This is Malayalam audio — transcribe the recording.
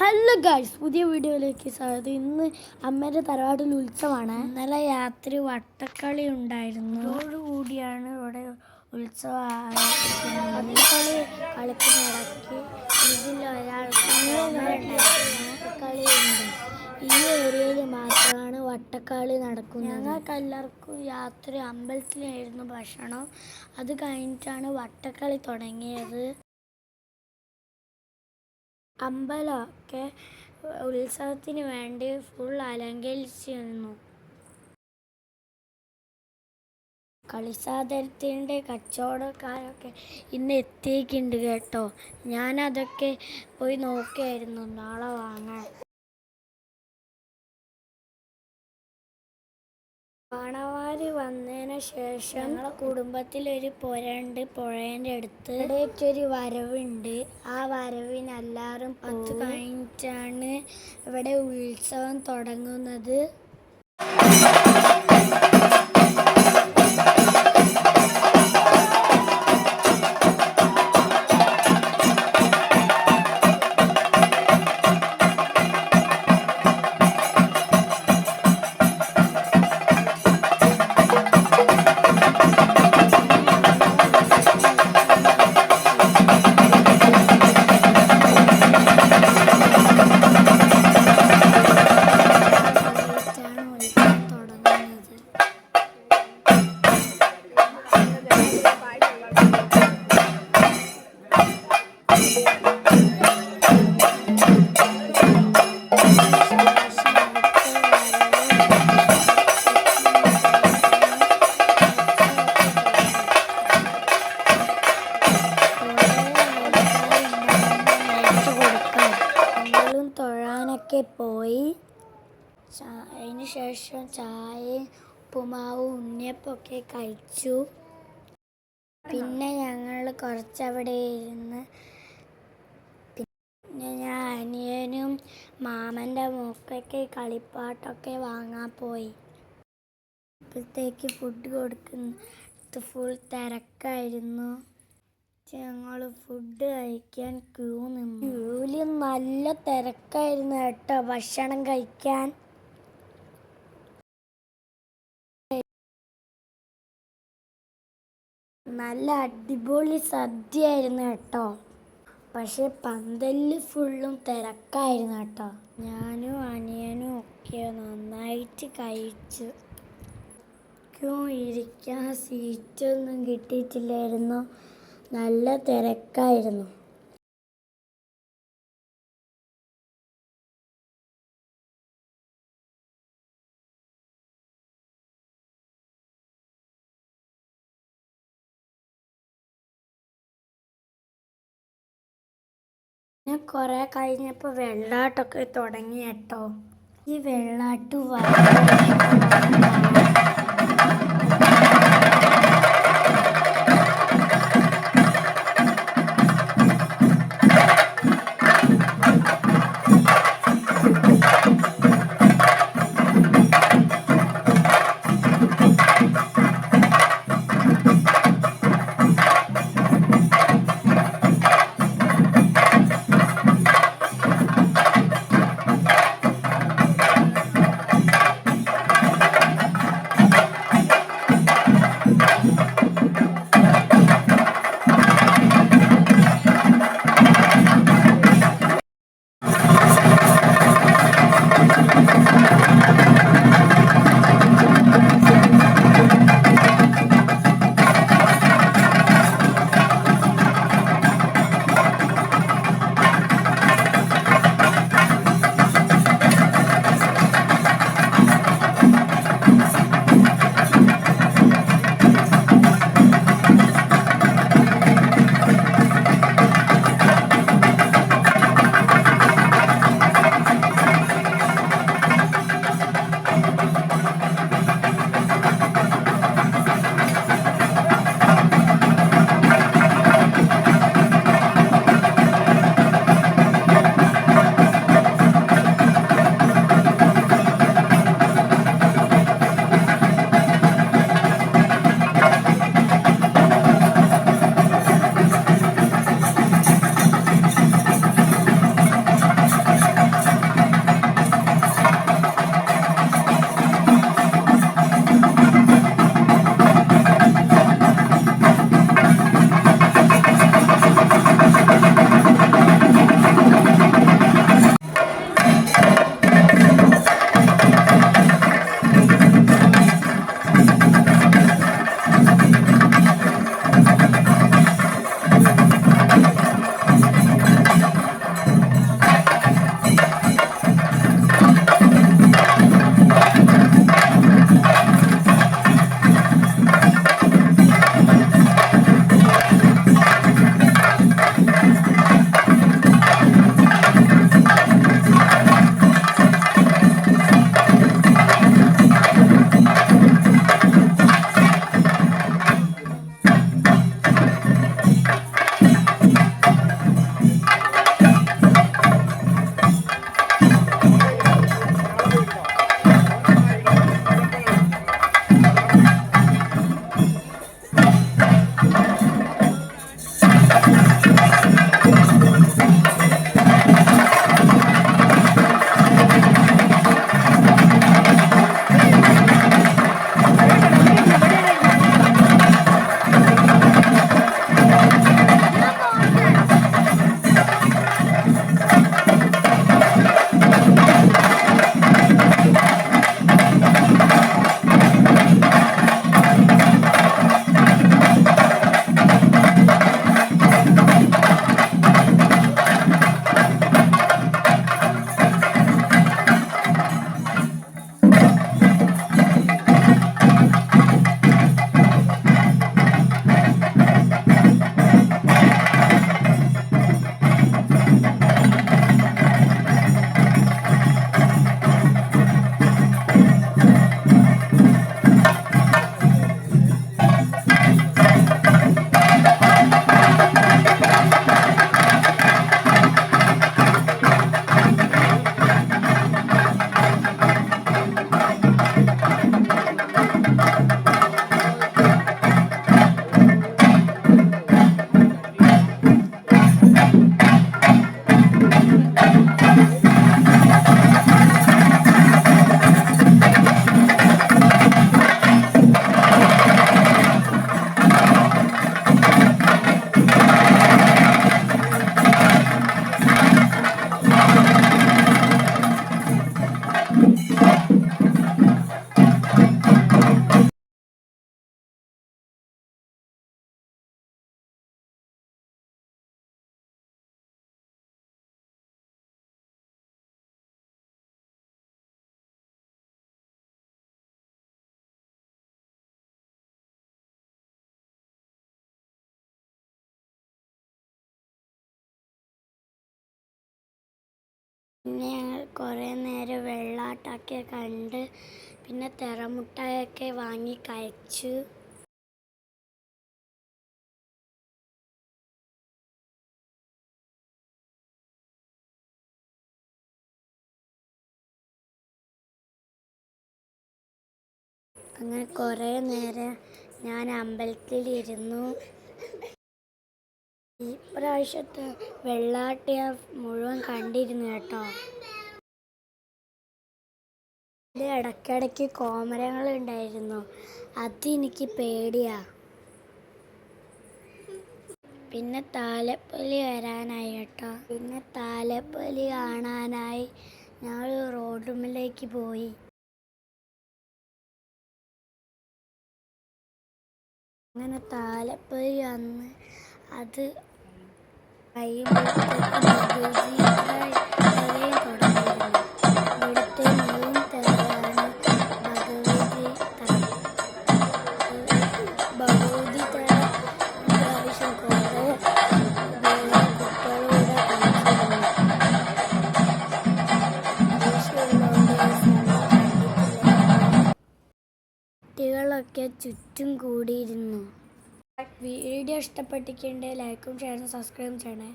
ഹലോ ഗൈസ്, പുതിയ വീഡിയോയിലേക്ക് സ്വാഗതം. ഇന്ന് അമ്മേൻ്റെ തറവാട്ടിൽ ഉത്സവമാണ്. ഇന്നലെ രാത്രി വട്ടക്കളി ഉണ്ടായിരുന്നു. അതോടുകൂടിയാണ് ഇവിടെ ഉത്സവം. വട്ടക്കളി കളിക്കുന്നിടയ്ക്ക് ഇതിലൊരാൾക്ക് വട്ടക്കളിയുണ്ട്. ഈ ഏരിയയിൽ മാത്രമാണ് വട്ടക്കളി നടക്കുന്നത്. ഞങ്ങൾക്കെല്ലാവർക്കും രാത്രി അമ്പലത്തിലായിരുന്നു ഭക്ഷണം. അത് കഴിഞ്ഞിട്ടാണ് വട്ടക്കളി തുടങ്ങിയത്. അമ്പലമൊക്കെ ഉത്സവത്തിന് വേണ്ടി ഫുൾ അലങ്കരിച്ചിരുന്നു. കളിസാധനത്തിൻ്റെ കച്ചവടക്കാരൊക്കെ ഇന്ന് എത്തിയിട്ടുണ്ട് കേട്ടോ. ഞാനതൊക്കെ പോയി നോക്കിയായിരുന്നു നാളെ വാങ്ങാൻ. കാണവാരി വന്നതിന് ശേഷം ഞങ്ങളെ കുടുംബത്തിലൊരു പുരയുണ്ട്. പുഴേൻ്റെ അടുത്ത് ഇവിടേക്കൊരു വരവുണ്ട്. ആ വരവിനെല്ലാവരും 10 കഴിഞ്ഞിട്ടാണ് ഇവിടെ ഉത്സവം തുടങ്ങുന്നത്. തൊഴാനൊക്കെ പോയി. അതിന് ശേഷം ചായയും ഉപ്പുമാവും ഉണ്ണിയപ്പമൊക്കെ കഴിച്ചു. പിന്നെ ഞങ്ങൾ കുറച്ചവിടെ ഇരുന്ന് പിന്നെ ഞാൻ അനിയനും മാമൻ്റെ മോക്കൊക്കെ കളിപ്പാട്ടൊക്കെ വാങ്ങാൻ പോയി. ഇപ്പോഴത്തേക്ക് ഫുഡ് കൊടുക്കുന്നത് ഫുൾ തിരക്കായിരുന്നു. ഞങ്ങൾ ഫുഡ് കഴിക്കാൻ ക്യൂ നിന്നു. ക്യൂവിൽ നല്ല തിരക്കായിരുന്നു കേട്ടോ ഭക്ഷണം കഴിക്കാൻ. നല്ല അടിപൊളി സദ്യയായിരുന്നു കേട്ടോ. പക്ഷെ പന്തലിൽ ഫുള്ളും തിരക്കായിരുന്നു കേട്ടോ. ഞാനും അനിയനും ഒക്കെ നന്നായിട്ട് കഴിച്ചു. ഇരിക്കാൻ സീറ്റൊന്നും കിട്ടിയിട്ടില്ലായിരുന്നു. നല്ല തിരക്കായിരുന്നു. പിന്നെ കുറേ കഴിഞ്ഞപ്പോൾ വെള്ളാട്ടമൊക്കെ തുടങ്ങി കേട്ടോ. ഈ വെള്ളാട്ട് പിന്നെ ഞങ്ങൾ കുറേ നേരം വെള്ളാട്ടമൊക്കെ കണ്ട് പിന്നെ തെറമുട്ടായൊക്കെ വാങ്ങി കഴിച്ചു. അങ്ങനെ കുറേ നേരം ഞാൻ അമ്പലത്തിലിരുന്നു. ഈ പ്രാവശ്യത്തെ വെള്ളാട്ട മുഴുവൻ കണ്ടിരുന്നു കേട്ടോ. ഇത് ഇടയ്ക്കിടയ്ക്ക് കോമരങ്ങളുണ്ടായിരുന്നു, അതെനിക്ക് പേടിയാ. പിന്നെ താലപ്പൊലി വരാനായി കേട്ടോ. പിന്നെ താലപ്പൊലി കാണാനായി ഞങ്ങൾ റോഡുമ്മിലേക്ക് പോയി. അങ്ങനെ താലപ്പൊലി വന്ന് അത് കഴിയുമ്പോഴത്തേക്ക് കുട്ടികളൊക്കെ ചുറ്റും കൂടിയിരുന്നു. വീഡിയോ ഇഷ്ടപ്പെട്ടിട്ടുണ്ടെങ്കിൽ ലൈക്കും ഷെയറും സബ്സ്ക്രൈബും ചെയ്യണേ.